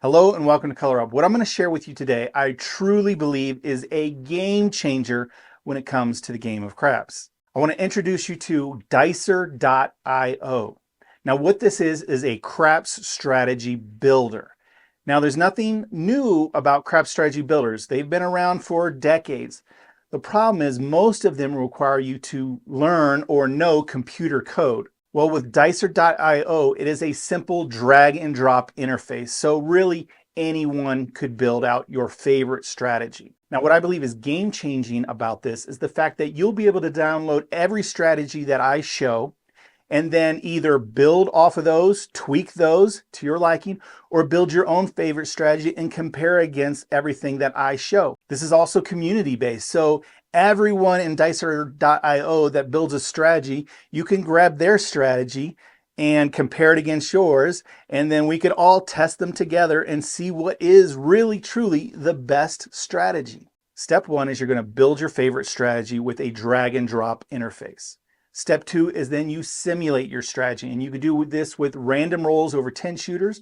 Hello and welcome to Color Up. What I'm going to share with you today, I truly believe is a game changer when it comes to the game of craps. I want to introduce you to Dicer.io. Now, what this is a craps strategy builder. Now, there's nothing new about craps strategy builders. They've been around for decades. The problem is most of them require you to learn or know computer code. Well, with Dicer.io, it is a simple drag and drop interface. So really anyone could build out your favorite strategy. Now, what I believe is game changing about this is the fact that you'll be able to download every strategy that I show and then either build off of those, tweak those to your liking, or build your own favorite strategy and compare against everything that I show. This is also community based. So everyone in Dicer.io that builds a strategy, you can grab their strategy and compare it against yours, and then we could all test them together and see what is really truly the best strategy. Step one is you're going to build your favorite strategy with a drag and drop interface. Step two is then you simulate your strategy, and you can do this with random rolls over 10 shooters,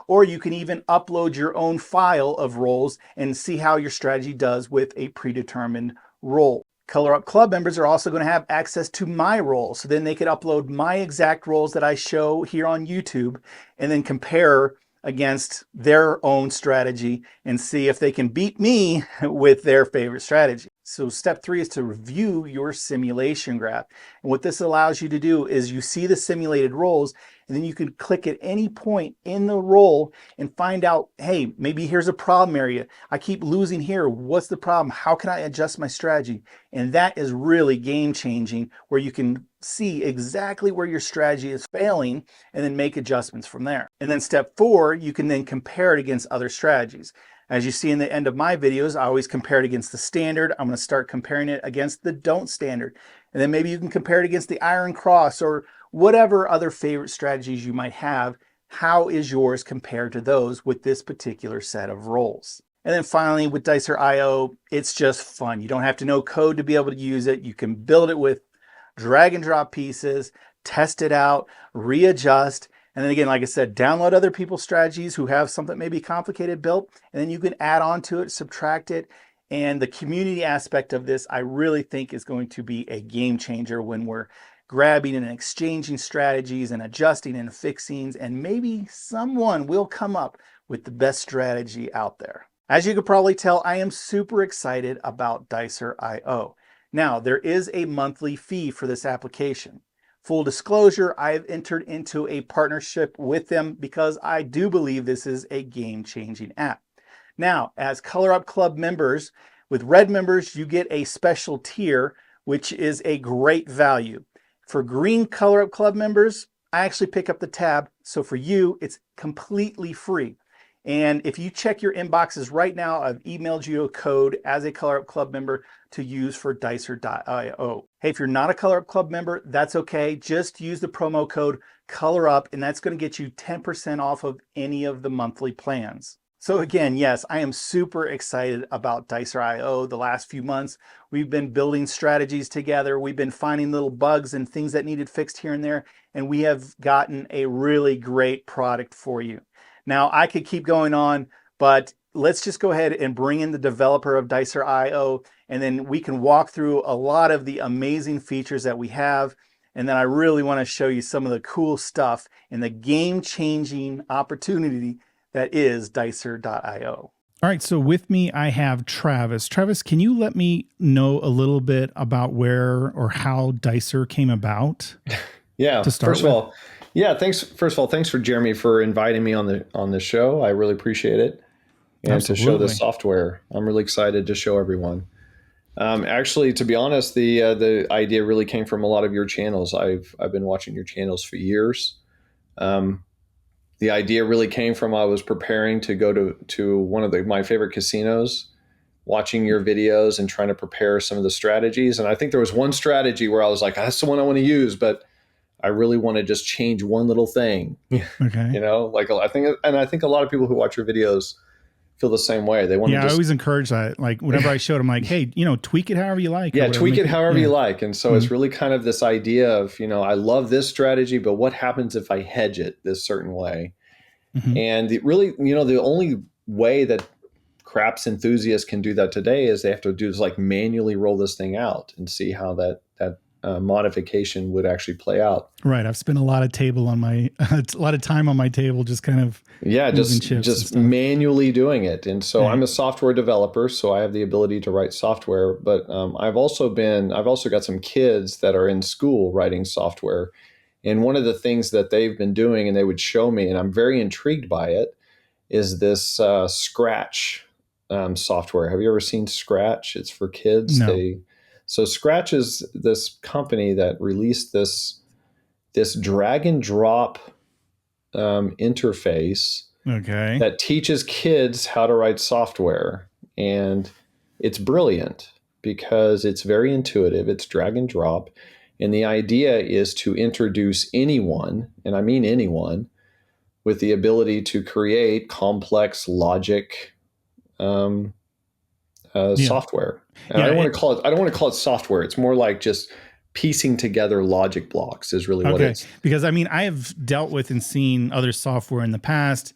or you can even upload your own file of rolls and see how your strategy does with a predetermined roll. Color Up Club members are also going to have access to my rolls, so then they could upload my exact rolls that I show here on YouTube and then compare against their own strategy and see if they can beat me with their favorite strategy. So step three is to review your simulation graph. And what this allows you to do is you see the simulated rolls, and then you can click at any point in the roll and find out, hey, maybe here's a problem area. I keep losing here. What's the problem? How can I adjust my strategy? And that is really game changing, where you can see exactly where your strategy is failing and then make adjustments from there. And then step four, you can then compare it against other strategies. As you see in the end of my videos, I always compare it against the standard. I'm going to start comparing it against the don't standard. And then maybe you can compare it against the iron cross or whatever other favorite strategies you might have. How is yours compared to those with this particular set of rolls? And then finally with Dicer.io, it's just fun. You don't have to know code to be able to use it. You can build it with drag and drop pieces, test it out, readjust. And then again, like I said, download other people's strategies who have something maybe complicated built, and then you can add on to it, subtract it. And the community aspect of this, I really think is going to be a game changer when we're grabbing and exchanging strategies and adjusting and fixings, and maybe someone will come up with the best strategy out there. As you could probably tell, I am super excited about Dicer.io. Now, there is a monthly fee for this application. Full disclosure, I've entered into a partnership with them because I do believe this is a game-changing app. Now, as Color Up Club members, with Red members, you get a special tier, which is a great value. For Green Color Up Club members, I actually pick up the tab, so for you, it's completely free. And if you check your inboxes right now, I've emailed you a code as a Color Up Club member to use for Dicer.io. Hey, if you're not a Color Up Club member, that's okay. Just use the promo code COLORUP, and that's going to get you 10% off of any of the monthly plans. So again, yes, I am super excited about Dicer.io. The last few months, we've been building strategies together. We've been finding little bugs and things that needed fixed here and there, and we have gotten a really great product for you. Now, I could keep going on, but let's just go ahead and bring in the developer of Dicer.io, and then we can walk through a lot of the amazing features that we have. And then I really want to show you some of the cool stuff and the game-changing opportunity that is Dicer.io. All right, so with me, I have Travis. Travis, can you let me know a little bit about where or how Dicer came about? Yeah, to start first of all, yeah, thanks. First of all, thanks for Jeremy for inviting me on the show. I really appreciate it, and to show the Absolutely. software. I'm really excited to show everyone. Actually, to be honest, the idea really came from a lot of your channels. I've been watching your channels for years. The idea really came from I was preparing to go to one of my favorite casinos, watching your videos and trying to prepare some of the strategies. And I think there was one strategy where I was like, that's the one I want to use, but I really want to just change one little thing. Okay. Like I think a lot of people who watch your videos feel the same way. They want to Yeah, I just always encourage that. Like whenever I showed them, like, hey, tweak it however you like. yeah, tweak it however you like. And so it's Mhm. really kind of this idea of, I love this strategy, but what happens if I hedge it this certain way? Mhm. And really, the only way that craps enthusiasts can do that today is they have to do is like manually roll this thing out and see how that modification would actually play out. Right. I've spent a lot of a lot of time on my table, just kind of Yeah, moving chips and just stuff. manually doing it. And so I'm Right. a software developer, so I have the ability to write software. But I've also got some kids that are in school writing software. And one of the things that they've been doing, and they would show me, and I'm very intrigued by it, is this Scratch software. Have you ever seen Scratch? It's for kids. No. So Scratch is this company that released this drag and drop interface Okay. that teaches kids how to write software. And it's brilliant because it's very intuitive. It's drag and drop. And the idea is to introduce anyone, and I mean anyone, with the ability to create complex logic Yeah. software. And I Yeah. don't want to call it. I don't want to call it software. It's more like just piecing together logic blocks is really what Okay. it's. Because I mean, I have dealt with and seen other software in the past.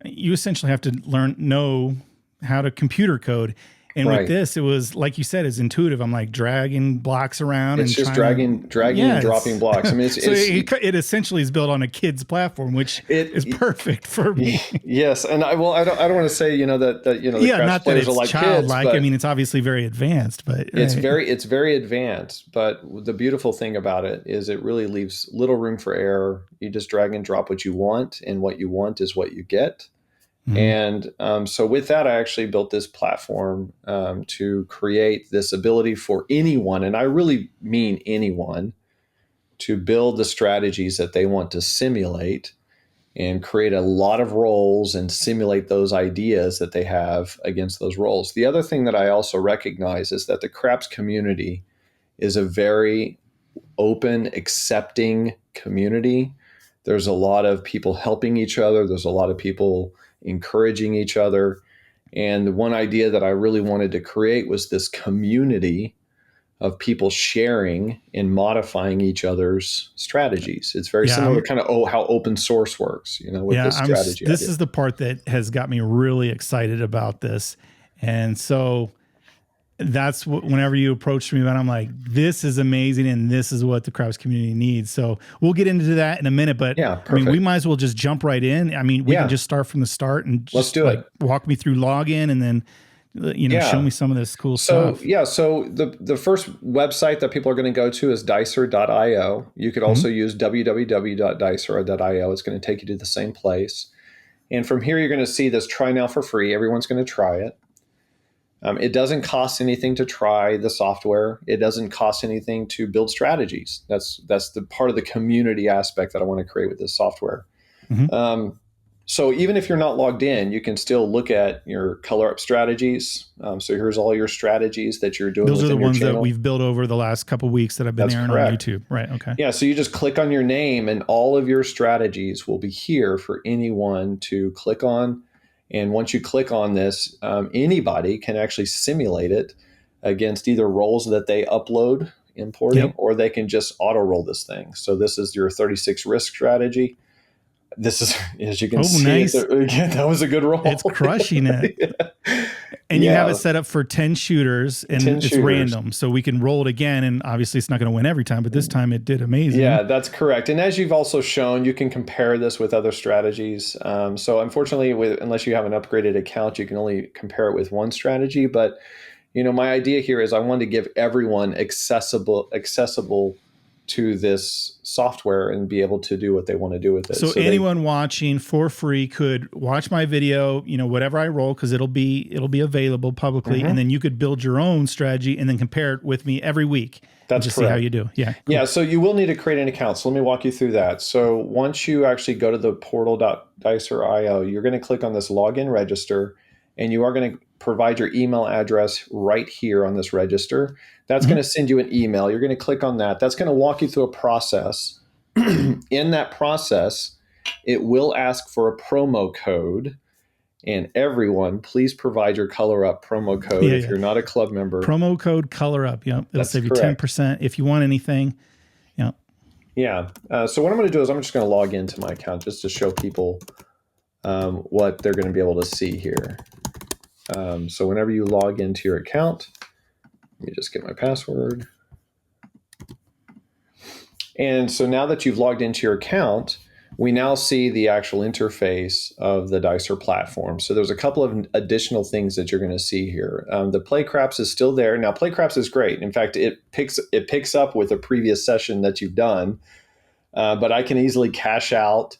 You essentially have to know how to computer code. And with Right. this, it was like you said, it's intuitive. I'm like dragging blocks around It's and just trying dragging and dropping blocks. I mean, so it essentially is built on a kid's platform, which is perfect for me. Yes, and I don't want to say that the Yeah, Crash not that players it's are like kids, childlike. I but mean, it's obviously very advanced, but it's right. very advanced. But the beautiful thing about it is it really leaves little room for error. You just drag and drop what you want, and what you want is what you get. Mhm. And so with that, I actually built this platform to create this ability for anyone, and I really mean anyone, to build the strategies that they want to simulate and create a lot of roles and simulate those ideas that they have against those roles. The other thing that I also recognize is that the craps community is a very open, accepting community. There's a lot of people helping each other. There's a lot of people encouraging each other. And the one idea that I really wanted to create was this community of people sharing and modifying each other's strategies. It's very Yeah, similar to kind of how open source works, with this strategy this idea. is the part that has got me really excited about this. And so that's what, whenever you approached me about, I'm like, this is amazing. And this is what the Craps community needs. So we'll get into that in a minute, but Yeah, I mean, we perfect. might as well just jump right in. I mean, we can Yeah, just start from the start and let's just do like it. walk me through login and then, show Yeah. me some of this cool So stuff. yeah, so the first website that people are going to go to is dicer.io. You could also Mhm. use www.dicer.io. It's going to take you to the same place. And from here, you're going to see this try now for free. Everyone's going to try it. It doesn't cost anything to try the software. It doesn't cost anything to build strategies. That's the part of the community aspect that I want to create with this software. Mhm. So even if you're not logged in, you can still look at your color up strategies. So here's all your strategies that you're doing Those are the within your ones that channel. we've built over the last couple of weeks that I've been That's airing on correct. YouTube. Right. Okay. Yeah, so you just click on your name and all of your strategies will be here for anyone to click on. And once you click on this, anybody can actually simulate it against either roles that they upload importing, Yep. or they can just auto roll this thing. So this is your 36 risk strategy. This is, as you can Oh, see, nice. again, that was a good roll. It's crushing it. Yeah. And you have it set up for 10 shooters 10 and it's shooters. random. So we can roll it again. And obviously it's not going to win every time, but this time it did amazing. Yeah, that's correct. And as you've also shown, you can compare this with other strategies. So unfortunately, unless you have an upgraded account, you can only compare it with one strategy. But my idea here is I want to give everyone accessible to this software and be able to do what they want to do with it. So anyone watching for free could watch my video, whatever I roll, because it'll be available publicly, and then you could build your own strategy and then compare it with me every week. That's just correct. See how you do. Yeah. Cool. Yeah. So you will need to create an account. So let me walk you through that. So once you actually go to the portal.dicer.io, you're going to click on this login register, and you are going to provide your email address right here on this register. That's going to send you an email. You're going to click on that. That's going to walk you through a process. In that process, it will ask for a promo code. And everyone, please provide your Color Up promo code if you're not a club member. Promo code Color Up. Yep. It'll save you 10% if you want anything. Yep. Yeah. So what I'm going to do is I'm just going to log into my account just to show people what they're going to be able to see here. So whenever you log into your account, let me just get my password. And so now that you've logged into your account, we now see the actual interface of the Dicer platform. So there's a couple of additional things that you're going to see here. The Play Craps is still there. Now, Play Craps is great. In fact, it picks up with a previous session that you've done, but I can easily cash out.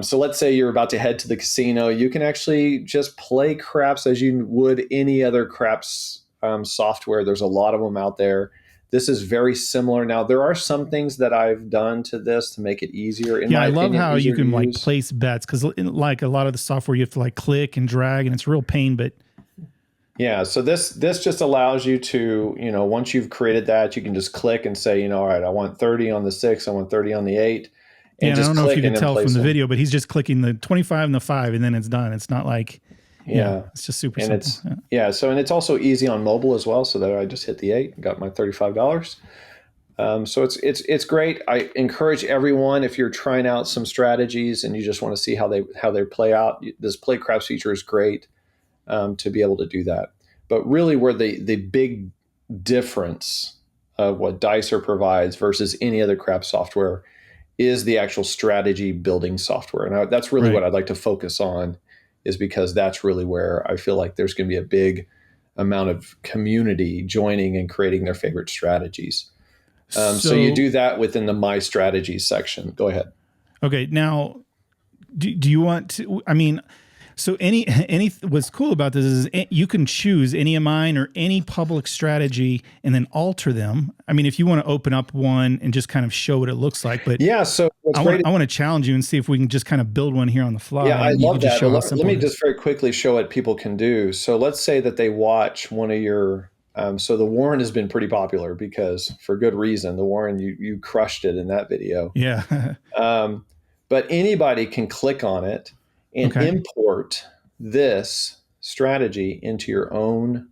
So let's say you're about to head to the casino. You can actually just play craps as you would any other craps software. There's a lot of them out there. This is very similar. Now, there are some things that I've done to this to make it easier. In my I love opinion, how you can like use. place bets, because like a lot of the software you have to like click and drag, and it's a real pain. But Yeah, so this just allows you to, once you've created that, you can just click and say, all right, I want 30 on the 6, I want 30 on the 8, and and I just don't know if click you and can then tell place from the them. video, but he's just clicking the 25 and the 5, and then it's done. It's not like, Yeah. it's just super And simple. and it's also easy on mobile as well, so that I just hit the 8 and got my $35. So it's great. I encourage everyone, if you're trying out some strategies and you just want to see how they play out, this Play Craps feature is great to be able to do that. But really, where the big difference of what Dicer provides versus any other crap software is the actual strategy building software, and that's really Right. what I'd like to focus on, is because that's really where I feel like there's going to be a big amount of community joining and creating their favorite strategies. So you do that within the My Strategies section. Go ahead. Okay, now, do you want to? I mean, so any what's cool about this is you can choose any of mine or any public strategy and then alter them. I mean, if you want to open up one and just kind of show what it looks like, but Yeah. So what's great? I want to challenge you and see if we can just kind of build one here on the fly. Yeah, I and you love can just that. show how Let simple me it is. just very quickly show what people can do. So let's say that they watch one of your. So the Warren has been pretty popular because, for good reason, the Warren, you crushed it in that video. Yeah. But anybody can click on it and Okay. import this strategy into your own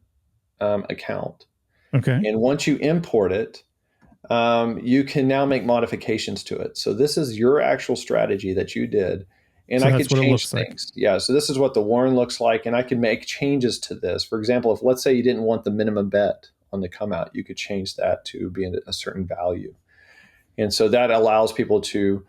account. Okay. And once you import it, you can now make modifications to it. So this is your actual strategy that you did. And So I that's could what it change looks like. things. Yeah. So this is what the Warren looks like. And I can make changes to this. For example, if let's say you didn't want the minimum bet on the come out, you could change that to be a certain value. And so that allows people to,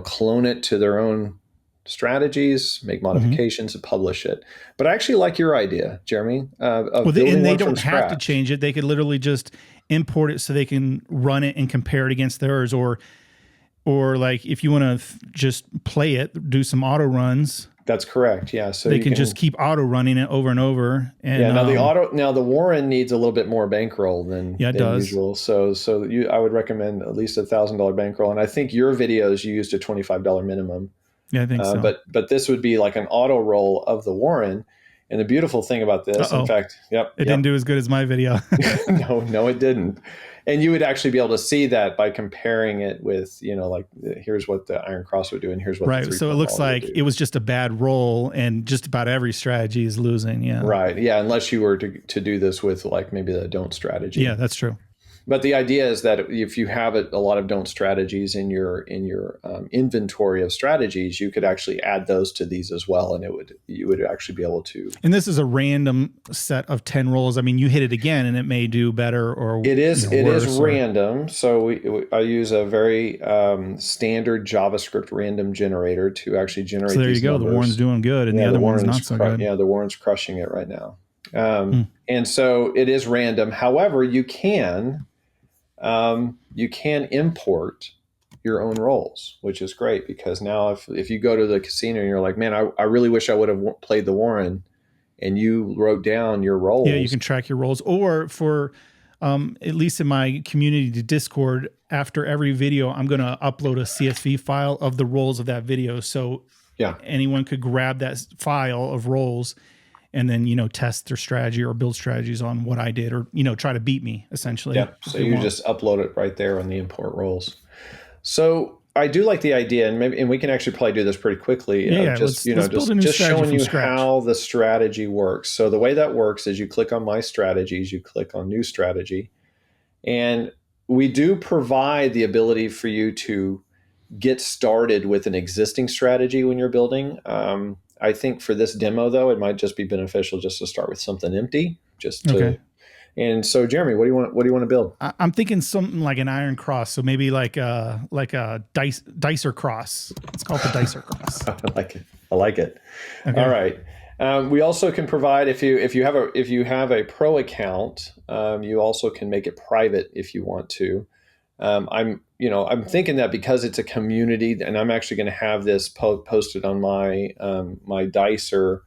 clone it to their own strategies, make modifications, and publish it. But I actually like your idea, Jeremy, of building and they one from don't have to scratch. change it. They could literally just import it so they can run it and compare it against theirs, or like if you want to just play it, do some auto runs. That's correct. Yeah. So They you can just keep auto running it over and over. And yeah. Now the Warren needs a little bit more bankroll than it does. usual. So I would recommend at least $1,000 bankroll. And I think your videos you used a $25 minimum. Yeah, I think so. But this would be like an auto roll of the Warren. And the beautiful thing about this, in fact, it didn't do as good as my video. No, it didn't. And you would actually be able to see that by comparing it with, like here's what the Iron Cross would do, and here's what right. So it looks like it was just a bad roll, and just about every strategy is losing. Yeah. Right. Yeah. Unless you were to do this with like maybe the don't strategy. Yeah, that's true. But the idea is that if you have a lot of don't strategies in your inventory of strategies, you could actually add those to these as well, and you would actually be able to. And this is a random set of 10 rolls. I mean, you hit it again, and it may do better or it is worse, random. So I use a very standard JavaScript random generator to actually generate. So there these you go. numbers. The Warren's doing good, and the other one's not so good. Yeah, the Warren's crushing it right now. And so it is random. However, you can import your own rolls, which is great, because now if you go to the casino and you're like, man, I really wish I would have played the Warren, and you wrote down your rolls. Yeah, you can track your rolls. Or for at least in my community Discord, after every video, I'm going to upload a CSV file of the rolls of that video. So anyone could grab that file of rolls and then, test their strategy or build strategies on what I did, or, try to beat me essentially. Yeah. So you just upload it right there on the import rolls. So I do like the idea, and we can actually probably do this pretty quickly. Let's just showing you how the strategy works. So the way that works is you click on My Strategies, you click on New Strategy, and we do provide the ability for you to get started with an existing strategy when you're building. I think for this demo, though, it might just be beneficial just to start with something empty, just to. Okay. And so, Jeremy, what do you want? What do you want to build? I'm thinking something like an iron cross. So maybe like a dicer cross. Let's call it the dicer cross. I like it. I like it. Okay. All right. We also can provide if you have a pro account, you also can make it private if you want to. I'm thinking that because it's a community, and I'm actually going to have this posted on my my Dicer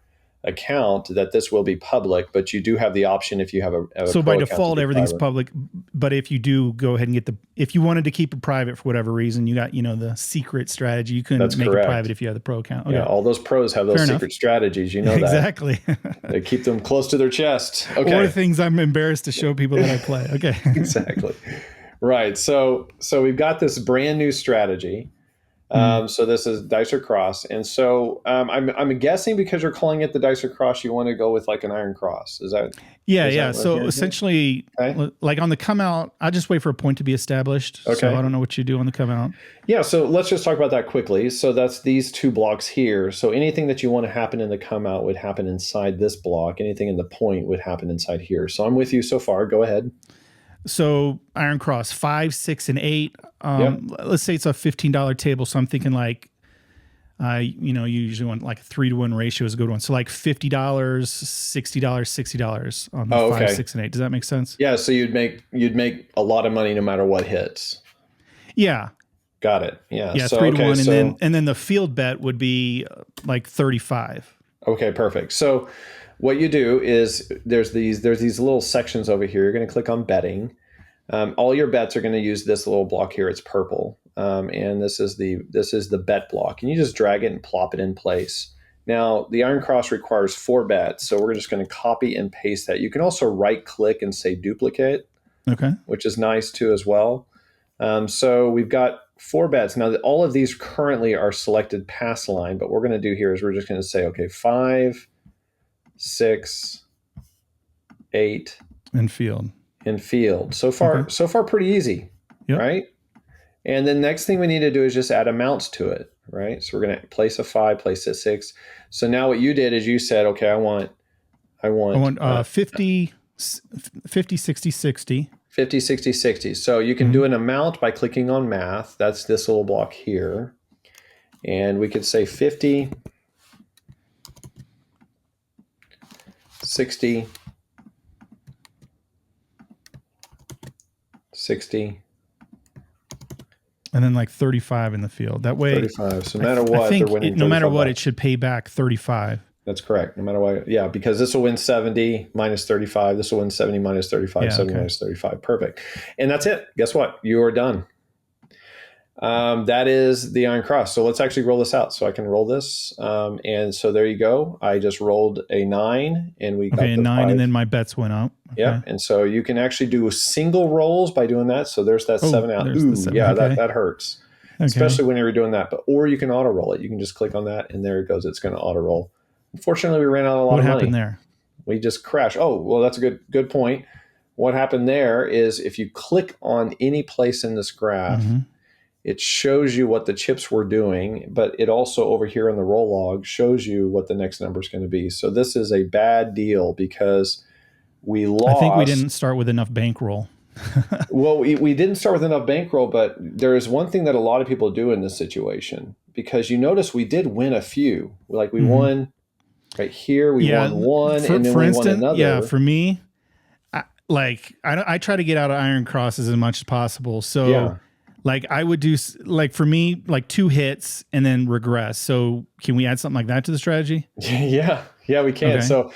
account, that this will be public. But you do have the option if you have a So pro by account default, to be everything's private. public. But if you do go ahead and get if you wanted to keep it private for whatever reason, you got, the secret strategy. You couldn't That's make correct. it private if you had the pro account. Okay. Yeah, all those pros have those Fair secret enough. strategies. You know that. Exactly. They keep them close to their chest. Okay. Or things I'm embarrassed to show people that I play. Okay. Exactly. Right. So we've got this brand new strategy. So this is Dicer Cross, and so I'm guessing because you're calling it the Dicer Cross, you want to go with like an Iron Cross. Is that? Yeah, is yeah. that what So you're essentially, Okay. like on the come out, I just wait for a point to be established. Okay. So I don't know what you do on the come out. Yeah. So let's just talk about that quickly. So that's these two blocks here. So anything that you want to happen in the come out would happen inside this block. Anything in the point would happen inside here. So I'm with you so far. Go ahead. So Iron Cross 5, 6, and 8. Yep. Let's say it's a $15 table. So I'm thinking like, you usually want like a 3-to-1 ratio is a good one. So like $50, $60, $60 on the Oh, 5, 6, and 8. Does that make sense? Yeah. So you'd make a lot of money no matter what hits. Yeah. Got it. Yeah. Yeah. So, 3-to-1. And then the field bet would be like 35. Okay, perfect. So what you do is there's these little sections over here. You're going to click on betting. All your bets are going to use this little block here. It's purple, and this is the bet block. And you just drag it and plop it in place. Now the Iron Cross requires 4 bets, so we're just going to copy and paste that. You can also right click and say duplicate, Okay. which is nice too as well. So we've got 4 bets. Now all of these currently are selected pass line, but what we're going to do here is we're just going to say, okay, 5, 6, 8 And field. in field. So far pretty easy, Yep. right? And then next thing we need to do is just add amounts to it, right? So we're going to place a 5, place a 6. So now what you did is you said, okay, I want 50, 60, 60. 50, 60, 60. So you can do an amount by clicking on math. That's this little block here. And we could say 50, 60, 60, And then like 35 in the field. That way, 35. So no matter what, I think they're winning. no matter 35 what, bucks. it should pay back 35. That's correct. No matter what. Yeah, because this will win 70 minus 35. This will win 70 minus 35, Yeah, 70 okay. minus 35. Perfect. And that's it. Guess what? You are done. That is the Iron Cross. So let's actually roll this out. So I can roll this. And so there you go. I just rolled a 9 and we got Okay, the 9, 5. and then my bets went up. Okay. Yeah. And so you can actually do single rolls by doing that. So there's that 7 out. there's Ooh, the 7. yeah, Okay. that hurts. Okay. Especially when you're doing that. Or you can auto roll it. You can just click on that and there it goes. It's going to auto roll. Unfortunately, we ran out of a lot What of money. happened there? We just crashed. Oh, well, that's a good point. What happened there is if you click on any place in this graph, it shows you what the chips were doing, but it also over here in the roll log shows you what the next number is going to be. So this is a bad deal because we lost. I think we didn't start with enough bankroll. Well, we didn't start with enough bankroll, but there is one thing that a lot of people do in this situation because you notice we did win a few. Like we won right here, we won one, and then we won another. Yeah, for me, I try to get out of Iron Crosses as much as possible. So, Yeah. like I would do like for me like 2 hits and then regress. So can we add something like that to the strategy? Yeah, we can. Okay.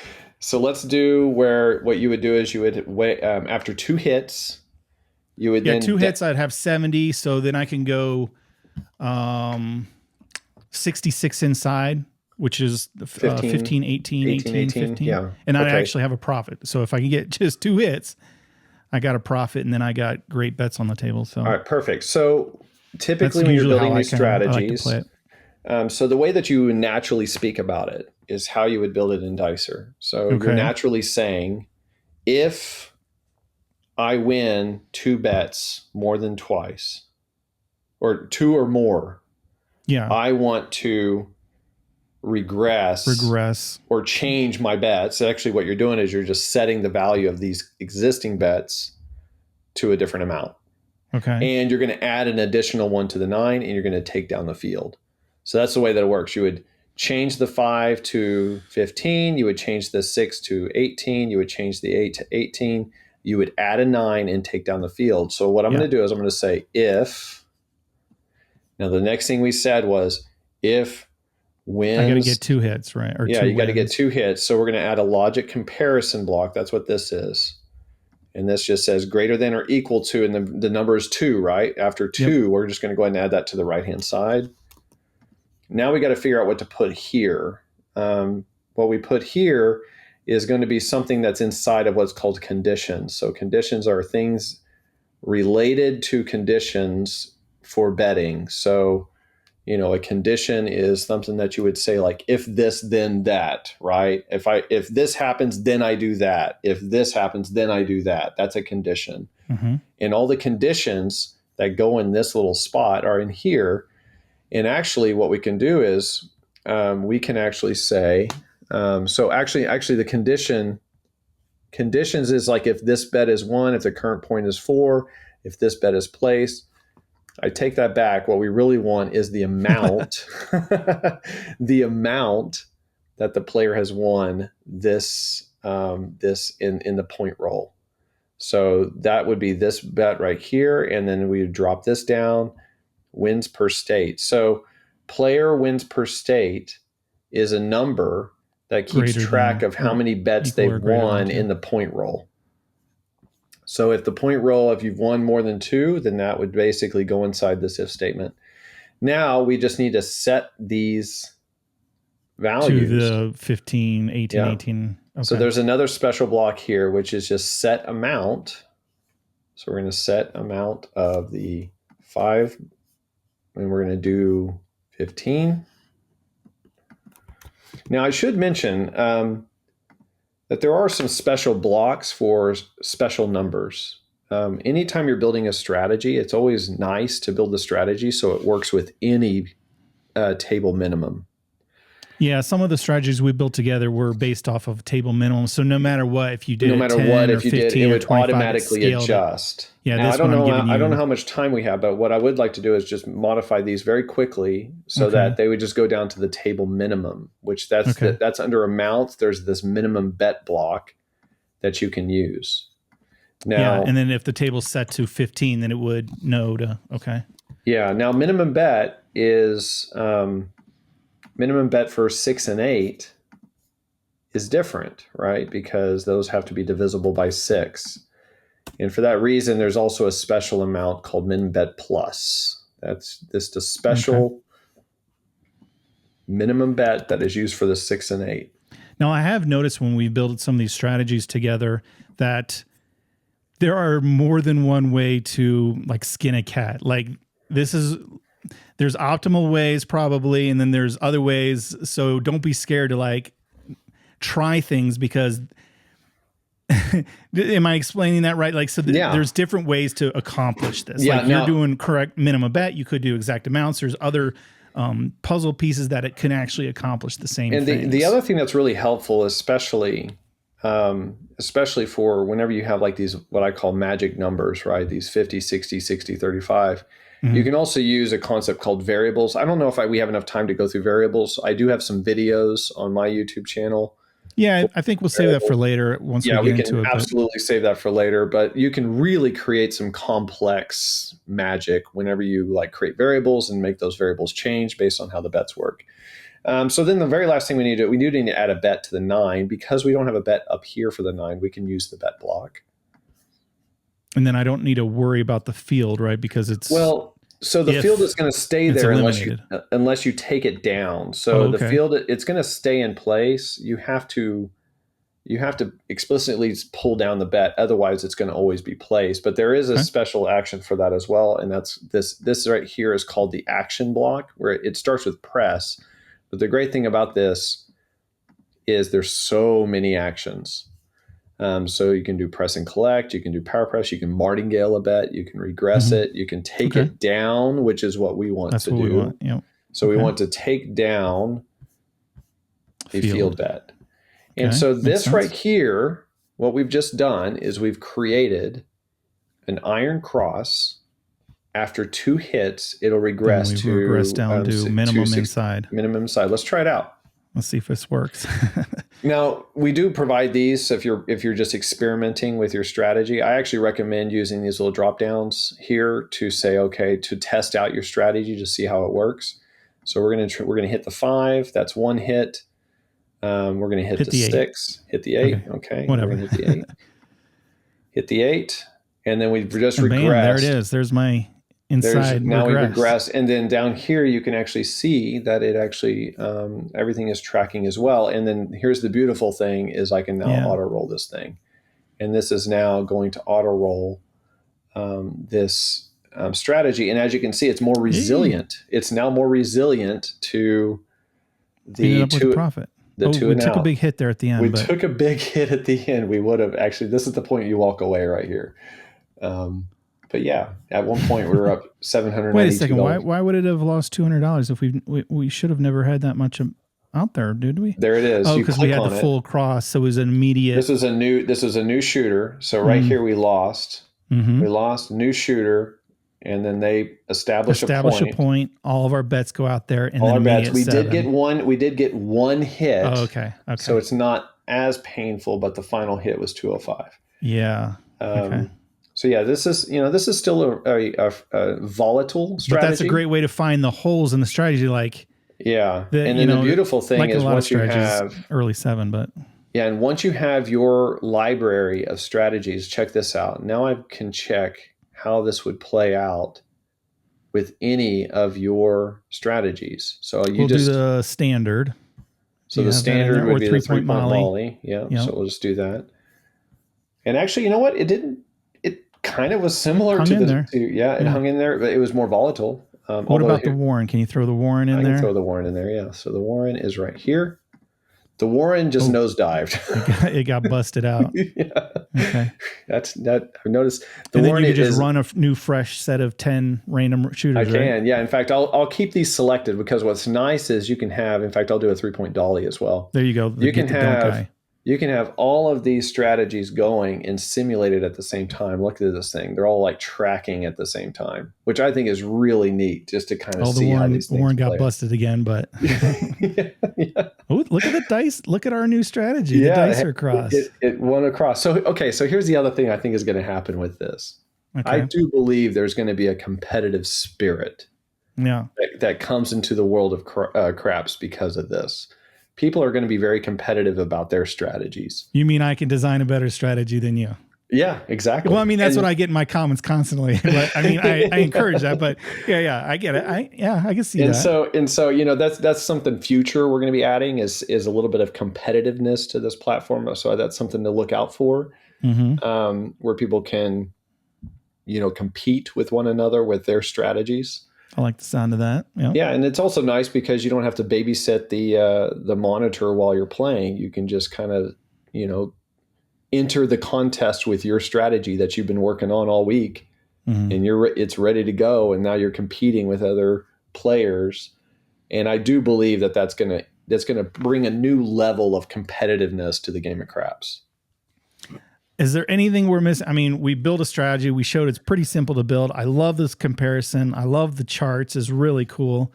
So let's do where what you would do is you would wait after 2 hits, you would then 2 hits. I'd have 70. So then I can go 66 inside, which is 15, 18, 15. Yeah. And I Okay. actually have a profit. So if I can get just 2 hits, I got a profit, and then I got great bets on the table. So All right, perfect. So that's typically when you're usually building how these I like to strategies, play it. so the way that you naturally speak about it is how you would build it in Dicer. So you're Okay. naturally saying, if I win 2 bets more than twice, or 2 or more, Yeah. I want to regress or change my bets. Actually, what you're doing is you're just setting the value of these existing bets to a different amount. Okay. And you're going to add an additional one to the 9, and you're going to take down the field. So that's the way that it works. You would change the 5 to 15. You would change the 6 to 18. You would change the 8 to 18. You would add a 9 and take down the field. So what I'm going to do is I'm going to say if. Now, the next thing we said was if wins. I got to get 2 hits, right? Or yeah, two you got to get wins. 2 hits. So we're going to add a logic comparison block. That's what this is. And this just says greater than or equal to, and the number is 2, right? After 2, we're just going to go ahead and add that to the right-hand side. Now we got to figure out what to put here. What we put here is going to be something that's inside of what's called conditions. So conditions are things related to conditions for betting. So, a condition is something that you would say like, if this, then that, right? If this happens, then I do that. If this happens, then I do that. That's a condition. Mm-hmm. And all the conditions that go in this little spot are in here. And actually what we can do is we can actually say, so actually the conditions is like if this bet is 1, if the current point is 4, if this bet is placed. I take that back. What we really want is the amount, the amount that the player has won this in the point roll. So that would be this bet right here, and then we would drop this down. Wins per state. So player wins per state is a number that keeps track of how many bets they've won in the point roll. So if the point roll, if you've won more than 2, then that would basically go inside this if statement. Now we just need to set these values. To the 15, 18, 18. Okay. So there's another special block here, which is just set amount. So we're going to set amount of the 5, and we're going to do 15. Now I should mention that there are some special blocks for special numbers. Anytime you're building a strategy, it's always nice to build a strategy so it works with any table minimum. Yeah, some of the strategies we built together were based off of table minimum. So no matter what, if you did, no matter 10 what, or if you 15 did, it would 25, automatically adjust. Yeah, now, this I don't one know. I don't know how much time we have, but what I would like to do is just modify these very quickly so that they would just go down to the table minimum, which that's under amount. There's this minimum bet block that you can use. Now, yeah, and then if the table's set to 15, then it would know to Yeah. Now, minimum bet is minimum bet for 6 and 8 is different, right? Because those have to be divisible by 6. And for that reason, there's also a special amount called min bet plus. That's just a special minimum bet that is used for the 6 and 8. Now, I have noticed when we built some of these strategies together that there are more than one way to like skin a cat. Like there's optimal ways probably, and then there's other ways. So don't be scared to like try things because am I explaining that right? Like, so there's different ways to accomplish this. Yeah, like you're doing correct minimum bet. You could do exact amounts. There's other puzzle pieces that it can actually accomplish the same thing. And the other thing that's really helpful, especially for whenever you have like these, what I call magic numbers, right? These 50, 60, 60, 35. Mm-hmm. You can also use a concept called variables. I don't know if we have enough time to go through variables. I do have some videos on my YouTube channel. Yeah, I think we'll save that for later once we get into it. Yeah, we can absolutely save that for later, but you can really create some complex magic whenever you like create variables and make those variables change based on how the bets work. So then the very last thing we do need to add a bet to the 9. Because we don't have a bet up here for the 9, we can use the bet block. And then I don't need to worry about the field, right? Because it's... Well, so the field is going to stay there unless you take it down. So the field, it's going to stay in place. You have to explicitly pull down the bet. Otherwise, it's going to always be placed. But there is a special action for that as well. And that's this right here is called the action block, where it starts with press. But the great thing about this is there's so many actions. So you can do press and collect, you can do power press, you can martingale a bet, you can regress it, you can take it down, which is what we want to do. Yep. So we want to take down a field bet. And Okay, so makes this sense. right here, what we've just done is we've created an iron cross. After 2 hits, it'll regress Then we to regress down to minimum 60 inside. minimum inside. Let's try it out. Let's see if this works. Now, we do provide these if you're just experimenting with your strategy. I actually recommend using these little drop downs here to say, okay, to test out your strategy to see how it works. So we're gonna hit the 5. That's 1 hit. We're gonna hit the 6. Hit the 8. Okay. Whatever. We're gonna hit the 8. Hit the 8, and then we've just And regressed. bam, there it is. There's my inside. Now we regress. regress, and then down here you can actually see that it actually everything is tracking as well. And then here's the beautiful thing: is I can now auto roll this thing, and this is now going to auto roll this strategy. And as you can see, it's more resilient. It's now more resilient to the two profit. The two we and took out. a big hit there at the end. We took a big hit at the end. We would have actually. This is the point you walk away right here. But yeah, at one point we were up $792. Wait a second. Why would it have lost $200 if we should have never had that much out there, did we? There it is. Oh, because we had the full cross, so it was an immediate. This is a new shooter. So right here we lost. We lost new shooter, and then they establish a point. All of our bets go out there, and all then our bets. We 7. did get one. We did get one hit. Oh, okay. So it's not as painful, but the final hit was 205. Yeah. Okay. So yeah, this is still a volatile strategy. But that's a great way to find the holes in the strategy. And then the beautiful thing is once you have early 7, but and once you have your library of strategies, check this out. Now I can check how this would play out with any of your strategies. So we'll do the standard. So the standard would be the 3-point Molly. Yeah. Yep. So we'll just do that. And actually, you know what? It didn't. Kind of was similar hung to in there. It hung in there, but it was more volatile. What about the Warren? Can you throw the Warren in there? I can throw the Warren in there, yeah. So the Warren is right here. The Warren just nosedived. It got busted out. Yeah. Okay. I've noticed the and Warren. Then you can just run a new fresh set of 10 random shooters. I can, yeah. In fact, I'll keep these selected because what's nice is you can have. In fact, I'll do a 3-point dolly as well. There you go. You can have all of these strategies going and simulated at the same time. Look at this thing. They're all like tracking at the same time, which I think is really neat just to kind of see how these things Warren got busted again, but Ooh, look at the dice. Look at our new strategy. The dice are across. It went across. So here's the other thing I think is going to happen with this. Okay. I do believe there's going to be a competitive spirit that comes into the world of craps because of this. People are going to be very competitive about their strategies. You mean I can design a better strategy than you? Yeah, exactly. Well, I mean, that's what I get in my comments constantly. But I mean, I encourage that. But yeah, I get it. I can see that. So that's something future we're going to be adding is a little bit of competitiveness to this platform. So that's something to look out for, where people can, compete with one another with their strategies. I like the sound of that. Yeah, and it's also nice because you don't have to babysit the monitor while you're playing. You can just kind of, enter the contest with your strategy that you've been working on all week, and it's ready to go. And now you're competing with other players, and I do believe that's gonna bring a new level of competitiveness to the game of craps. Is there anything we're missing? I mean, we built a strategy. We showed it's pretty simple to build. I love this comparison. I love the charts. It's really cool.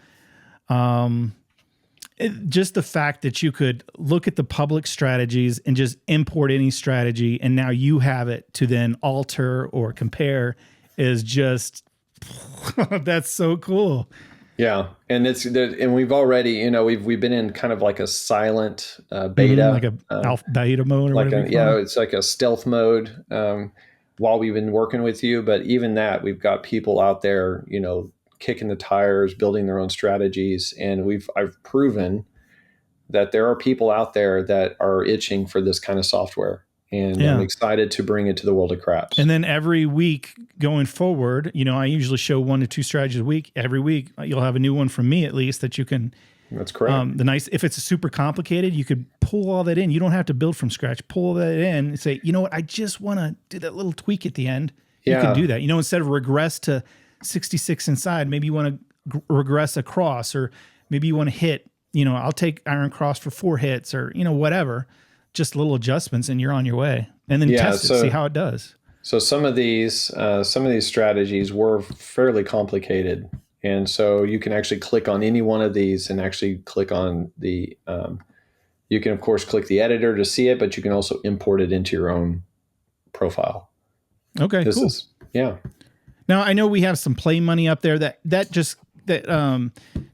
Just the fact that you could look at the public strategies and just import any strategy, and now you have it to then alter or compare is just that's so cool. Yeah, and we've already, we've been in kind of like a silent beta, like a alpha beta mode, or whatever. It's like a stealth mode while we've been working with you. But even that, we've got people out there, kicking the tires, building their own strategies, and I've proven that there are people out there that are itching for this kind of software. And I'm excited to bring it to the world of craps. And then every week going forward, I usually show 1 to 2 strategies a week. Every week you'll have a new one from me, at least, that you can. That's correct. If it's super complicated, you could pull all that in. You don't have to build from scratch. Pull that in and say, you know what? I just want to do that little tweak at the end. You can do that. Instead of regress to 66 inside, maybe you want to regress across, or maybe you want to hit, I'll take Iron Cross for 4 hits, or, whatever, just little adjustments and you're on your way, and then Yeah. test it, see how it does. So some of these strategies were fairly complicated, and so you can actually click on any one of these and actually click on the. You can of course click the editor to see it, but you can also import it into your own profile. Okay, This cool. is yeah. Now I know we have some play money up there that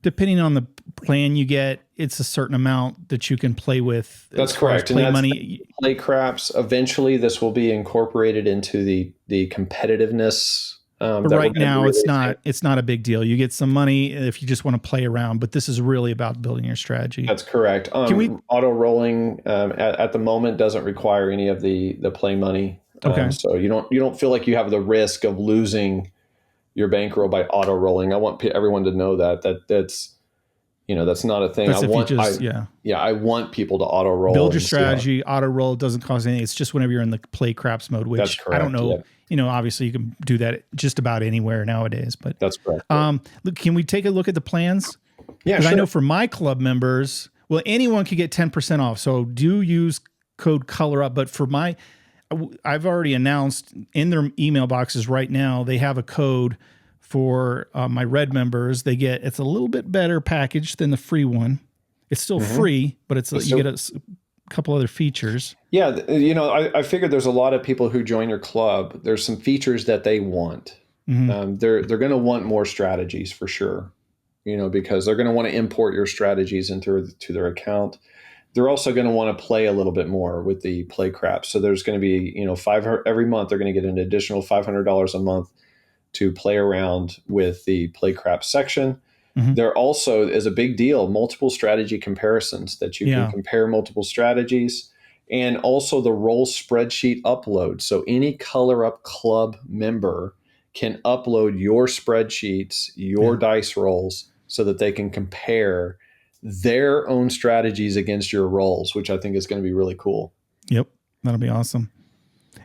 depending on the plan you get, it's a certain amount that you can play with. That's correct. Play and money. Play craps. Eventually, this will be incorporated into the competitiveness. But right now, it's not a big deal. You get some money if you just want to play around, but this is really about building your strategy. That's correct. Auto rolling at the moment doesn't require any of the play money. Okay. So you don't feel like you have the risk of losing your bankroll by auto rolling. I want everyone to know that's not a thing. I want people to auto roll. Build your strategy, auto roll. It doesn't cost anything. It's just whenever you're in the play craps mode, which that's correct, I don't know. Yeah. Obviously you can do that just about anywhere nowadays, but that's correct. Look, can we take a look at the plans? Yeah, because sure. I know for my club members, anyone could get 10% off. So do use code ColorUp, but for I've already announced in their email boxes right now, they have a code for my red members. It's a little bit better package than the free one. It's still free, but you get a couple other features. Yeah. I figured there's a lot of people who join your club. There's some features that they want. Mm-hmm. They're going to want more strategies for sure, because they're going to want to import your strategies to their account. They're also going to want to play a little bit more with the play crap. So there's going to be, every month they're going to get an additional $500 a month to play around with the play crap section. Mm-hmm. There also is a big deal, multiple strategy comparisons that you can compare multiple strategies, and also the roll spreadsheet upload. So any ColorUp club member can upload your spreadsheets, your dice rolls, so that they can compare their own strategies against your rolls, which I think is going to be really cool. Yep. That'll be awesome.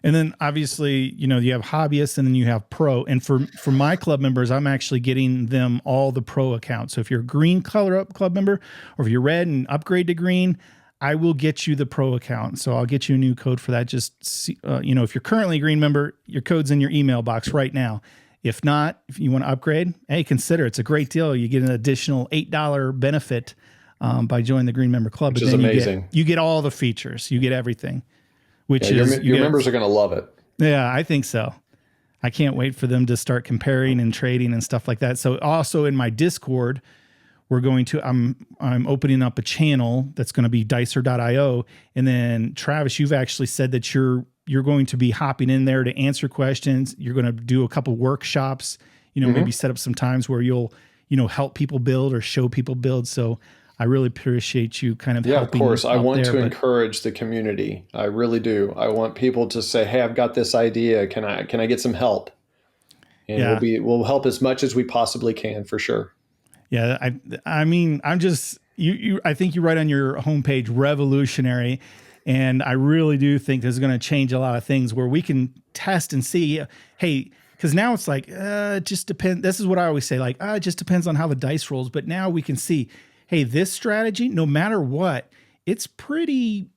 And then obviously, you have hobbyists and then you have pro. And for my club members, I'm actually getting them all the pro accounts. So if you're a green ColorUp club member, or if you're red and upgrade to green, I will get you the pro account. So I'll get you a new code for that. Just see, if you're currently a green member, your code's in your email box right now. If not, if you want to upgrade, hey, consider it's a great deal. You get an additional $8 benefit by joining the Green Member Club. Which is amazing. You get all the features. You get everything. Your members are going to love it. Yeah, I think so. I can't wait for them to start comparing and trading and stuff like that. So also in my Discord, I'm opening up a channel that's going to be dicer.io. And then Travis, you've actually said that you're going to be hopping in there to answer questions. You're going to do a couple workshops, maybe set up some times where you'll, help people build or show people build. So I really appreciate you kind of helping. Of course. I want to encourage the community. I really do. I want people to say, hey, I've got this idea. Can I get some help? And we'll help as much as we possibly can, for sure. Yeah. I mean, I'm just, I think you write on your homepage, revolutionary. And I really do think this is going to change a lot of things where we can test and see, hey, because now it's like, it just depends. This is what I always say, like, it just depends on how the dice rolls. But now we can see, hey, this strategy, no matter what, it's pretty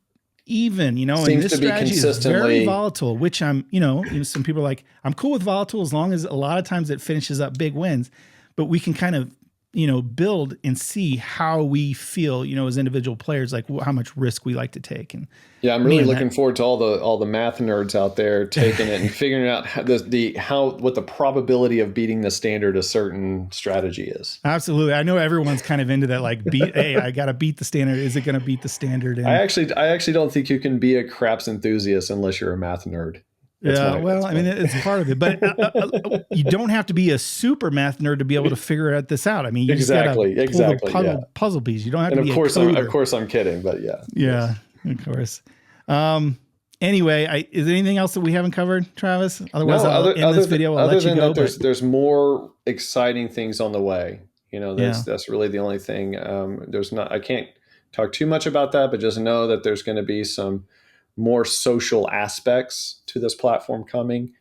even, Seems and this to be strategy consistently is very volatile, which I'm, some people are like, I'm cool with volatile as long as a lot of times it finishes up big wins. But we can kind of, build and see how we feel, as individual players, like how much risk we like to take. And yeah, I'm really looking forward to all the math nerds out there taking it and figuring out what the probability of beating the standard a certain strategy is. Absolutely. I know everyone's kind of into that, like, hey, I got to beat the standard. Is it going to beat the standard? And I actually don't think you can be a craps enthusiast unless you're a math nerd. It's part of it, but you don't have to be a super math nerd to be able to figure this out. I mean, you just got to pull the puzzle piece. You don't have to be a coder. Of course, I'm kidding, but yeah. Yeah, of course. Anyway, is there anything else that we haven't covered, Travis? Otherwise, this video, I'll let you go. There's more exciting things on the way. That's really the only thing. I can't talk too much about that, but just know that there's going to be some more social aspects to this platform coming.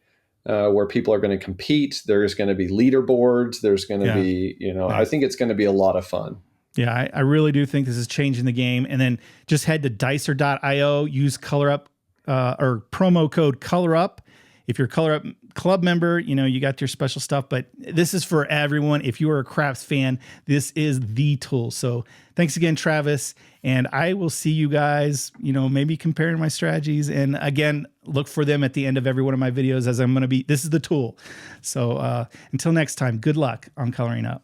where people are going to compete. There's going to be leaderboards. There's going to be, I think it's going to be a lot of fun. Yeah, I really do think this is changing the game. And then just head to dicer.io, use ColorUp or promo code ColorUp. If you're a ColorUp club member, you got your special stuff, but this is for everyone. If you are a craps fan, this is the tool. So thanks again, Travis. And I will see you guys, maybe comparing my strategies. And again, look for them at the end of every one of my videos, as I'm going to be, this is the tool. So until next time, good luck on Coloring Up.